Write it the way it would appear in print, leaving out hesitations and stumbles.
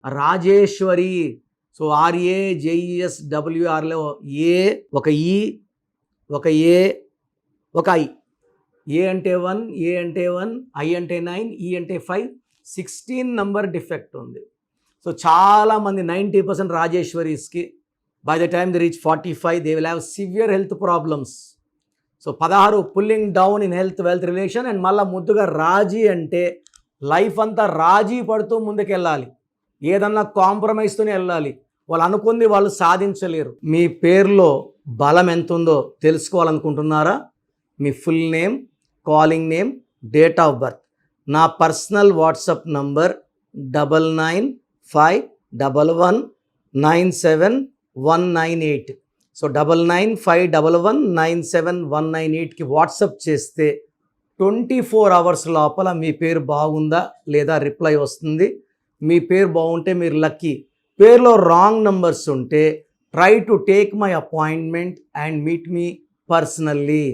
Rajeshwari. So RAJESWRలో ఏ, ఒక ఈ, ఒక ఏ, ఒక ఐ. ఏ అంటే 1, ఏ అంటే 1, ఐ అంటే 9, ఈ అంటే 5, 16 నంబర్ డిఫెక్ట్ ఉంది. సో చాలామంది 90% రాజేశ్వరీస్కి by the time they reach 45 they will have severe health problems. So 16 pulling down in health wealth relation. And మళ్ళీ ముద్దుగా రాజీ అంటే లైఫ్ అంతా రాజీ పడుతూ ముందుకెళ్ళాలి, ఏదన్నా కాంప్రమైజ్తోనే వెళ్ళాలి. వాళ్ళు అనుకుంది వాళ్ళు సాధించలేరు. మీ పేరులో బలం ఎంత ఉందో తెలుసుకోవాలనుకుంటున్నారా? మీ full name, calling name, date of birth. నా పర్సనల్ వాట్సాప్ నంబర్ 9951197198. సో 9951197198కి వాట్సాప్ చేస్తే 24 అవర్స్ లోపల మీ పేరు బాగుందా లేదా రిప్లై వస్తుంది. మీ పేరు బాగుంటే మీరు లక్కీ. పేరులో రాంగ్ నంబర్స్ ఉంటే try to take my appointment and meet me personally.